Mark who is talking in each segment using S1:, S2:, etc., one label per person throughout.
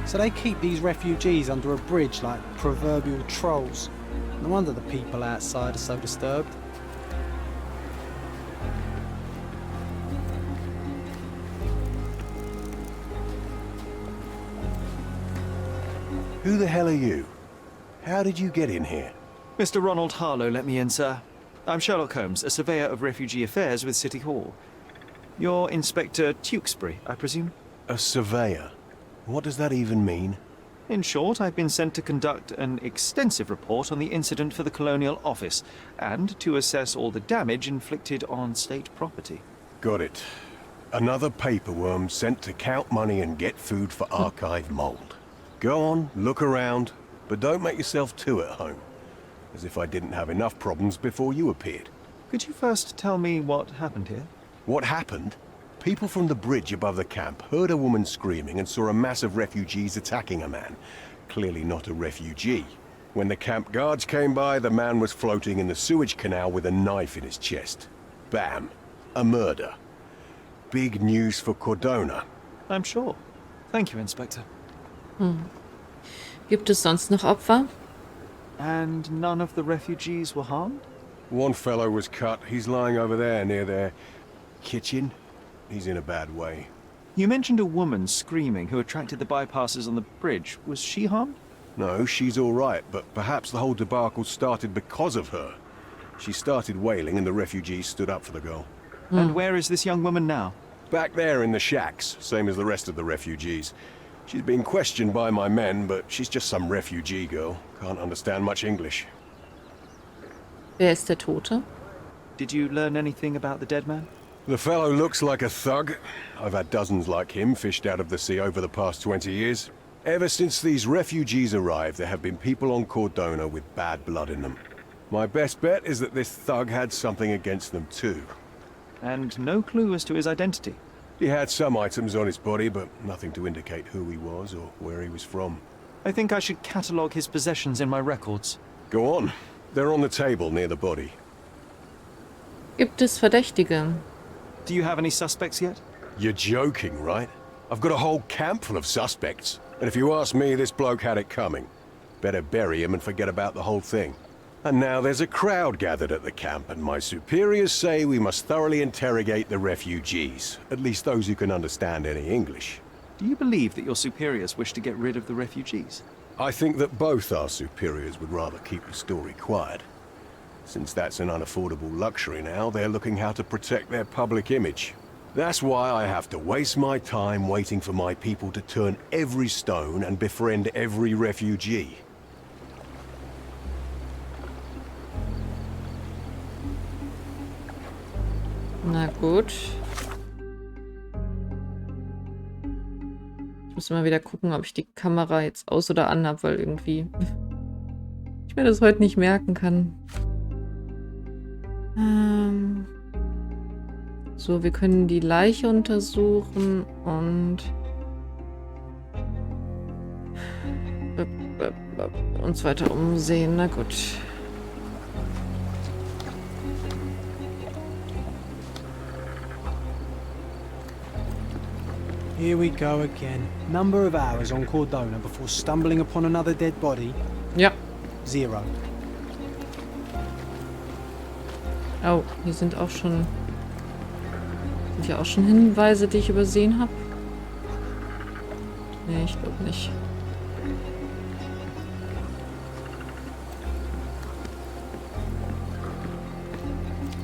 S1: So they keep these refugees under a bridge like proverbial trolls. No wonder the people outside are so disturbed.
S2: Who the hell are you? How did you get in here?
S3: Mr. Ronald Harlow let me in, sir. I'm Sherlock Holmes, a surveyor of refugee affairs with City Hall. You're Inspector Tewkesbury, I presume?
S2: A surveyor? What does that even mean?
S3: In short, I've been sent to conduct an extensive report on the incident for the Colonial Office and to assess all the damage inflicted on state property.
S2: Got it. Another paperworm sent to count money and get food for archive mold. Go on, look around, but don't make yourself too at home. As if I didn't have enough problems before you appeared.
S3: Could you first tell me what happened here?
S2: What happened? People from the bridge above the camp heard a woman screaming and saw a mass of refugees attacking a man. Clearly not a refugee. When the camp guards came by, the man was floating in the sewage canal with a knife in his chest. Bam. A murder. Big news for Cordona.
S3: I'm sure. Thank you, Inspector.
S4: Gibt es sonst noch Opfer?
S3: And none of the refugees were harmed?
S2: One fellow was cut. He's lying over there near their kitchen. He's in a bad way.
S3: You mentioned a woman screaming who attracted the bypassers on the bridge. Was she harmed?
S2: No, she's all right, but perhaps the whole debacle started because of her. She started wailing and the refugees stood up for the girl.
S3: And where is this young woman now?
S2: Back there in the shacks, same as the rest of the refugees. She's being questioned by my men, but she's just some refugee girl. Can't understand much English.
S4: Wer ist der Tote?
S3: Did you learn anything about the dead man?
S2: The fellow looks like a thug. I've had dozens like him fished out of the sea over the past 20 years. Ever since these refugees arrived, there have been people on Cordona with bad blood in them. My best bet is that this thug had something against them too.
S3: And no clue as to his identity?
S2: He had some items on his body, but nothing to indicate who he was or where he was from.
S3: I think I should catalogue his possessions in my records.
S2: Go on. They're on the table near the body.
S4: Gibt es Verdächtige?
S3: Do you have any suspects yet?
S2: You're joking, right? I've got a whole camp full of suspects. And if you ask me, this bloke had it coming. Better bury him and forget about the whole thing. And now there's a crowd gathered at the camp, and my superiors say we must thoroughly interrogate the refugees. At least those who can understand any English.
S3: Do you believe that your superiors wish to get rid of the refugees?
S2: I think that both our superiors would rather keep the story quiet. Since that's an unaffordable luxury now, they're looking how to protect their public image. That's why I have to waste my time waiting for my people to turn every stone and befriend every refugee.
S4: Na gut. Ich muss mal wieder gucken, ob ich die Kamera jetzt aus- oder an habe, weil irgendwie ich mir das heute nicht merken kann. So, wir können die Leiche untersuchen und uns weiter umsehen. Na gut.
S1: Here we go again. Number of hours on Cordona before stumbling upon another dead body?
S4: Ja.
S1: 0.
S4: Oh, hier sind auch schon... Sind hier auch schon Hinweise, die ich übersehen habe? Nee, ich glaube nicht.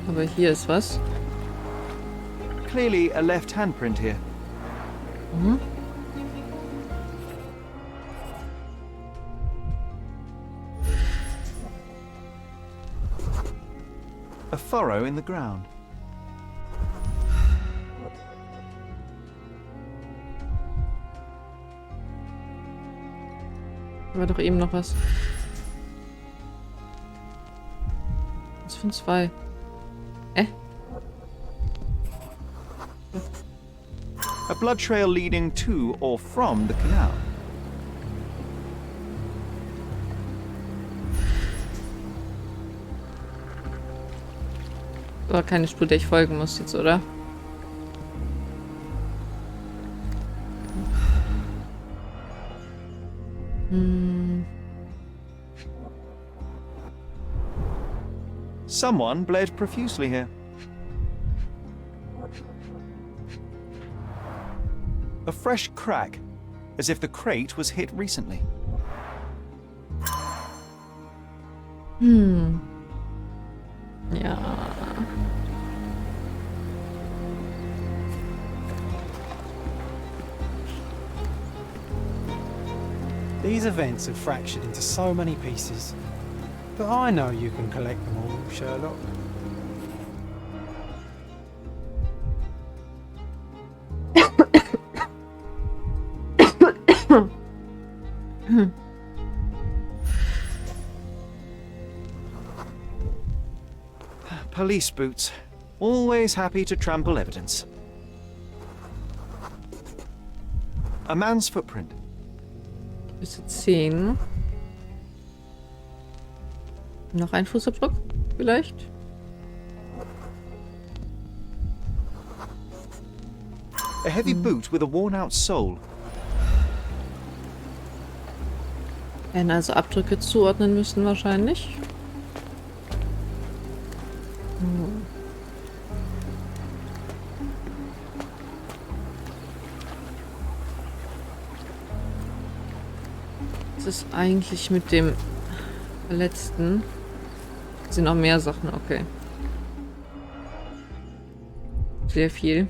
S4: Aber hier ist was.
S3: Clearly a left handprint here.
S4: Mhm.
S3: A furrow in the ground.
S4: War doch eben noch was. Was von 2?
S3: A blood trail leading to or from the canal.
S4: War keine Spur, der ich folgen muss jetzt, oder?
S3: Someone bled profusely here. A fresh crack, as if the crate was hit recently.
S4: Ja.
S1: These events are fractured into so many pieces. But I know you can collect them all, Sherlock.
S3: Police boots. Always happy to trample evidence. A man's footprint.
S4: Bis 10. Noch ein Fußabdruck? Vielleicht?
S3: A heavy boot with a worn-out sole.
S4: Werden also Abdrücke zuordnen müssen wahrscheinlich. Was ist eigentlich mit dem Verletzten? Sind noch mehr Sachen, okay. Sehr viel.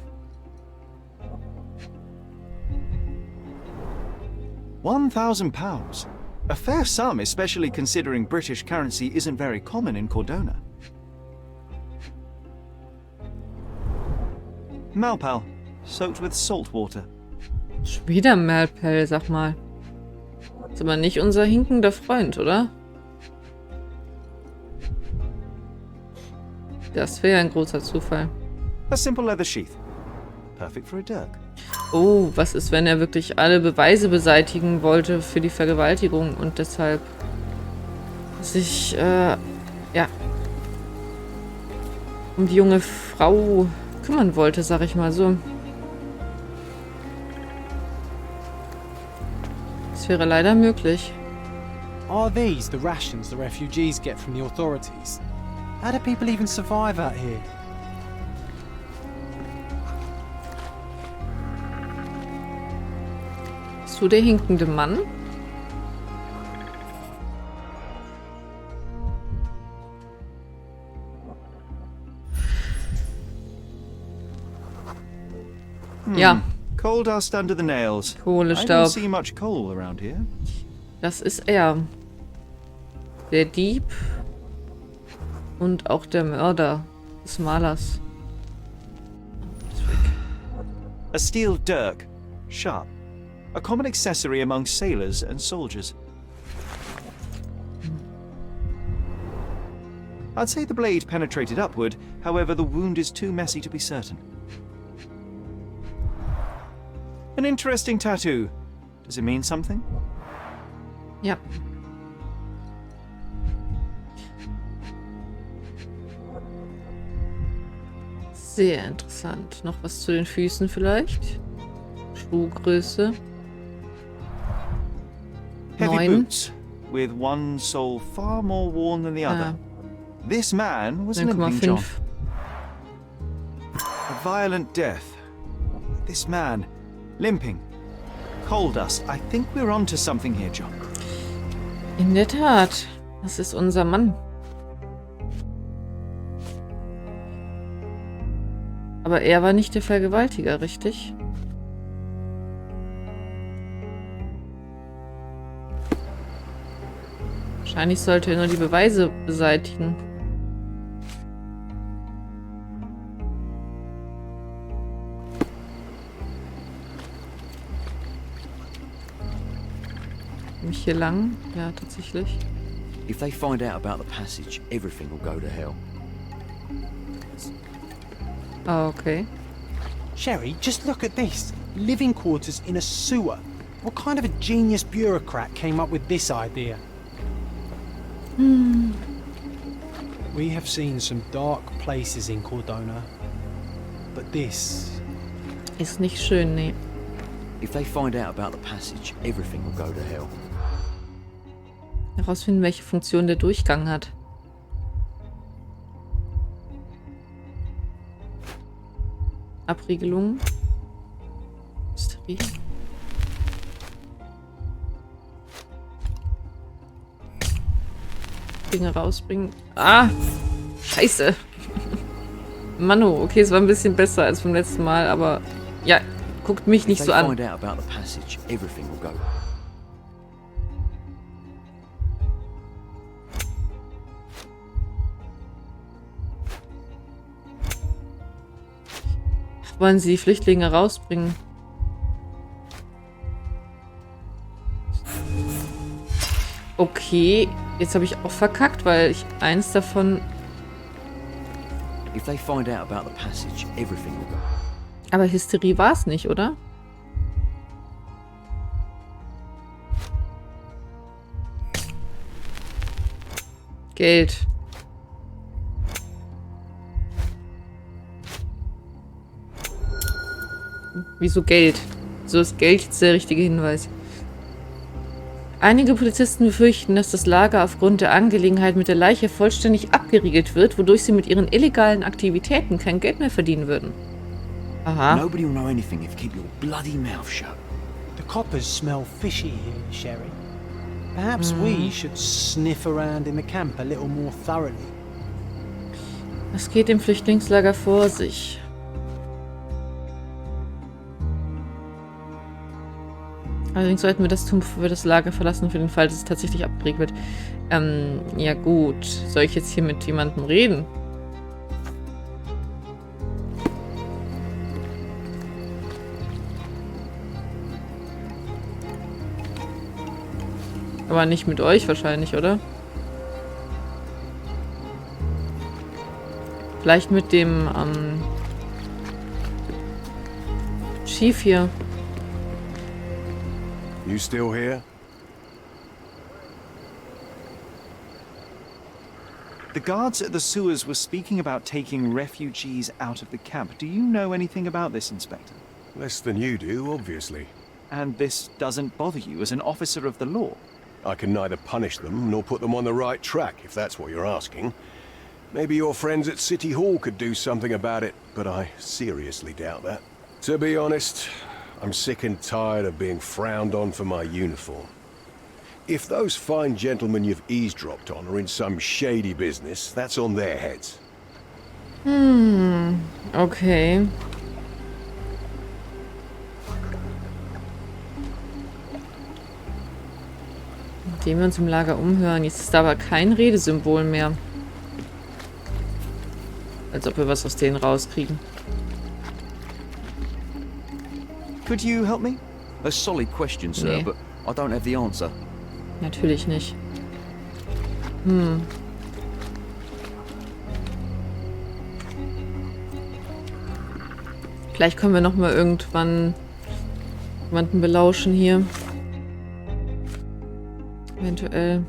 S3: 1,000 pounds. A fair sum, especially considering British currency isn't very common in Cordona. Malpal, soaked with salt water.
S4: Schon wieder Malpal, sag mal. Ist aber nicht unser hinkender Freund, oder? Das wäre ein großer Zufall.
S3: A simple leather sheath. Perfect for a dirk.
S4: Oh, was ist, wenn er wirklich alle Beweise beseitigen wollte für die Vergewaltigung und deshalb sich, ja, um die junge Frau kümmern wollte, sag ich mal so. Das wäre leider möglich.
S1: Are these the rations the refugees get from the authorities? How do people even survive out here?
S4: Bist du der hinkende Mann? Ja.
S3: Coal dust under the nails. I don't
S4: Kohlestaub.
S3: see much coal around here.
S4: Das ist er. Der Dieb und auch der Mörder des Malers.
S3: A steel dirk, sharp. A common accessory among sailors and soldiers. I'd say the blade penetrated upward, however the wound is too messy to be certain. An interesting tattoo. Does it mean something?
S4: Ja. Sehr interessant. Noch was zu den Füßen vielleicht? Schuhgröße.
S3: Heavy
S4: 9.
S3: boots, with one sole far more worn than the other. This man was limping, John.
S4: 9,5.
S3: A violent death. This man, limping. Coal dust. I think we're onto something here, John.
S4: In der Tat. Das ist unser Mann. Aber er war nicht der Vergewaltiger, richtig? Wahrscheinlich sollte er nur die Beweise beseitigen. Mich hier lang? Ja, tatsächlich.
S5: If they find out about the passage, everything will go to hell.
S4: Ah, okay.
S1: Sherry, just look at this. Living quarters in a sewer. What kind of a genius bureaucrat came up with this idea? We have seen some dark places in Cordona, but this...
S4: Ist nicht schön, nee.
S5: If they find out about the passage, everything will go to hell.
S4: Herausfinden, welche Funktion der Durchgang hat. Abriegelung. Hysterie. Dinge rausbringen. Ah! Scheiße! Mano, okay, es war ein bisschen besser als beim letzten Mal, aber ja, guckt mich nicht so an.
S5: Find out about the passage, everything will go.
S4: Wollen sie die Flüchtlinge rausbringen? Okay, jetzt habe ich auch verkackt, weil ich eins davon...
S5: If they find out about the passage, everything will go.
S4: Aber Hysterie war es nicht, oder? Geld. Wieso Geld? So ist Geld jetzt der richtige Hinweis. Einige Polizisten befürchten, dass das Lager aufgrund der Angelegenheit mit der Leiche vollständig abgeriegelt wird, wodurch sie mit ihren illegalen Aktivitäten kein Geld mehr verdienen würden. Aha.
S5: Nobody will know anything if you keep your bloody mouth shut.
S1: The coppers smell fishy here, Sherry. Perhaps we should sniff around in the camp a little more thoroughly.
S4: Was geht im Flüchtlingslager vor sich? Allerdings sollten wir das tun, bevor wir das Lager verlassen, für den Fall, dass es tatsächlich abgeriegelt wird. Ja gut. Soll ich jetzt hier mit jemandem reden? Aber nicht mit euch wahrscheinlich, oder? Vielleicht mit dem Chief hier.
S2: You still here?
S3: The guards at the sewers were speaking about taking refugees out of the camp. Do you know anything about this, Inspector?
S2: Less than you do, obviously.
S3: And this doesn't bother you as an officer of the law?
S2: I can neither punish them nor put them on the right track, if that's what you're asking. Maybe your friends at City Hall could do something about it, but I seriously doubt that. To be honest, I'm sick and tired of being frowned on for my uniform. If those fine gentlemen you've eavesdropped on are in some shady business, that's on their heads.
S4: Okay. Indem wir uns im Lager umhören. Jetzt ist da aber kein Redesymbol mehr. Als ob wir was aus denen rauskriegen.
S5: Could you help me? A solid question, sir,
S4: Nee.
S5: but I don't have the answer.
S4: Natürlich nicht. Vielleicht können wir noch mal irgendwann jemanden belauschen hier. Eventuell.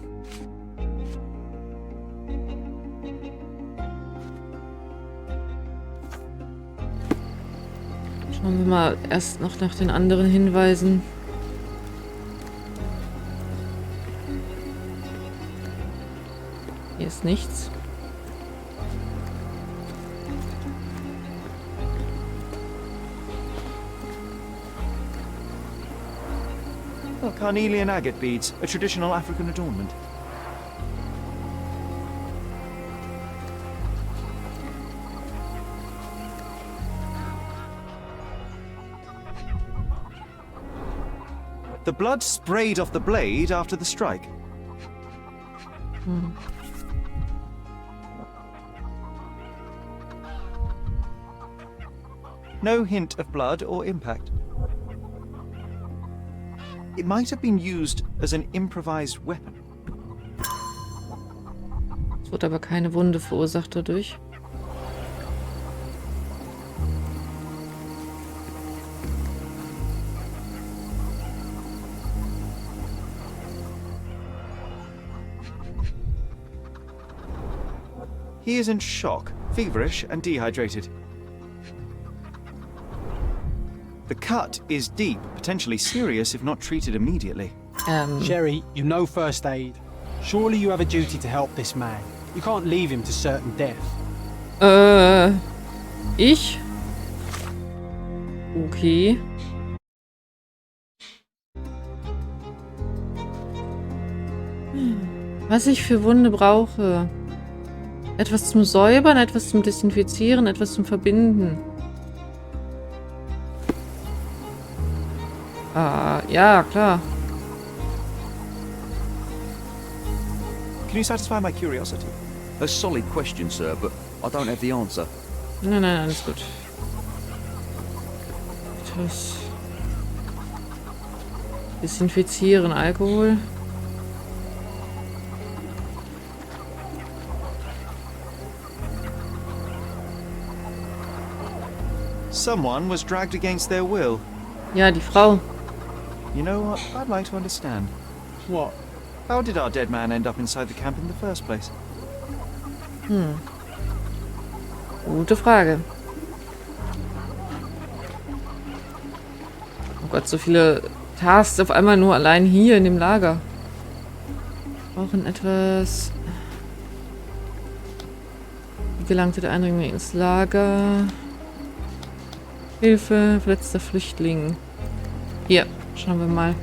S4: Schauen wir mal erst noch nach den anderen Hinweisen. Hier ist nichts.
S3: Oh, carnelian agate beads, a traditional African adornment. The blood sprayed off the blade after the strike. No hint of blood or impact. It might have been used as an improvised weapon.
S4: Es wird aber keine Wunde verursacht dadurch.
S3: He is in shock, feverish, and dehydrated. The cut is deep, potentially serious if not treated immediately.
S1: Sherry, you know first aid. Surely you have a duty to help this man. You can't leave him to certain death.
S4: Ich? Okay. Was ich für Wunde brauche. Etwas zum Säubern, etwas zum Desinfizieren, etwas zum Verbinden. Ah, ja, klar.
S3: Can you satisfy my curiosity?
S5: A solid question, sir, but I don't have the answer.
S4: Nein, nein, alles gut. Etwas. Desinfizieren, Alkohol.
S3: Someone was dragged against their will.
S4: Ja, die Frau.
S3: You know what? I'd like to understand.
S1: What?
S3: How did our dead man end up inside the camp in the first place?
S4: Gute Frage. Oh Gott, so viele Tasks auf einmal nur allein hier in dem Lager. Wir brauchen etwas. Wie gelangte der Eindringling ins Lager? Hilfe, verletzter Flüchtling. Hier, schauen wir mal.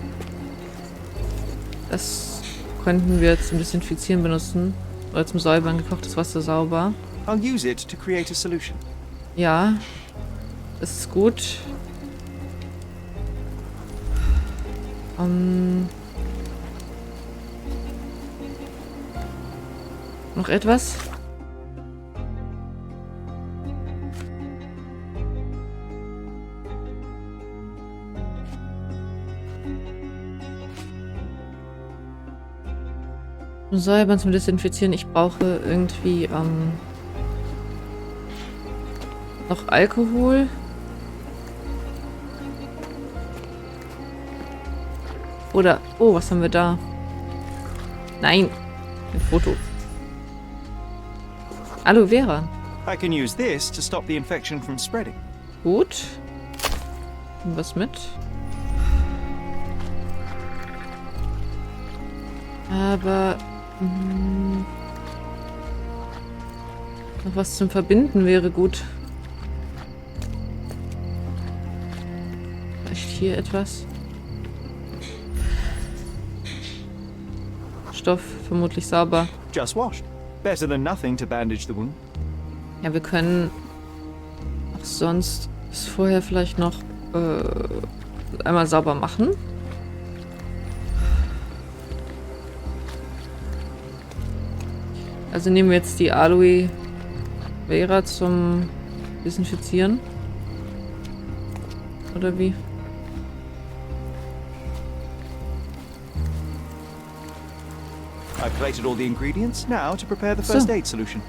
S4: Das könnten wir zum Desinfizieren benutzen. Oder zum Säubern, gekochtes Wasser sauber.
S3: I'll use it to create a solution.
S4: Ja, das ist gut. Noch etwas? Zum Säubern, zum Desinfizieren. Ich brauche irgendwie noch Alkohol. Oder, oh, was haben wir da? Nein, ein Foto. Aloe Vera.
S3: I can use this to stop the infection from spreading.
S4: Gut. Nehmen was mit. Aber noch was zum Verbinden wäre gut. Vielleicht hier etwas. Stoff, vermutlich sauber.
S3: Just washed. Better than nothing to bandage the wound.
S4: Ja, wir können auch sonst es vorher vielleicht noch einmal sauber machen. Also nehmen wir jetzt die Aloe Vera zum Desinfizieren. Oder wie?
S3: I've plated all the ingredients. Now to prepare the first aid solution.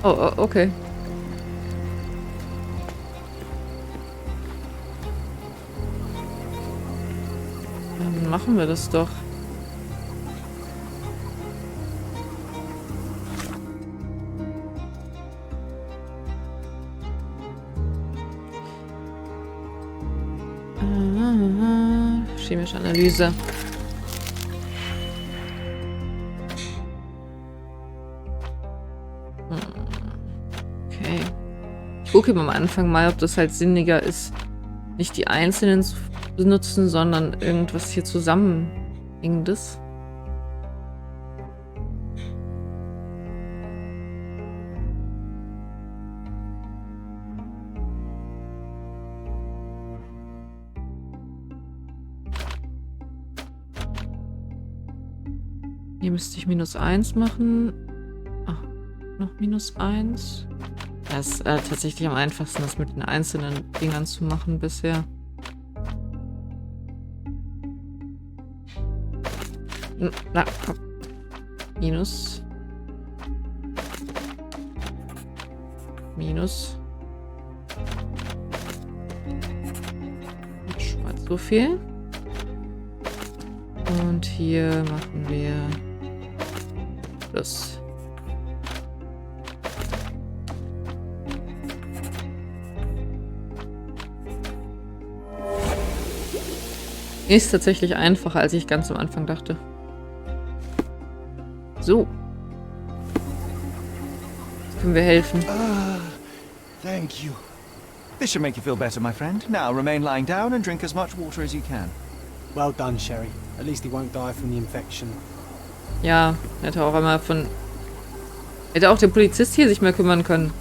S4: Oh, okay. Dann machen wir das doch. Chemische Analyse. Okay. Ich gucke am Anfang mal, ob das halt sinniger ist, nicht die einzelnen zu benutzen, sondern irgendwas hier zusammenhängendes. Hier müsste ich -1 machen. Ach, noch -1. Das ist tatsächlich am einfachsten, das mit den einzelnen Dingern zu machen bisher. Na, komm. Minus. Minus. Schwarz so viel. Und hier machen wir Plus. Ist tatsächlich einfacher, als ich ganz am Anfang dachte. So. Jetzt können wir helfen.
S2: Thank you.
S3: This should make you feel better, my friend. Now remain lying down and drink as much water as you can.
S1: Well done, Sherry. At least he won't die from the infection.
S4: Ja, hätte auch einmal von... Hätte auch der Polizist hier sich mal kümmern können.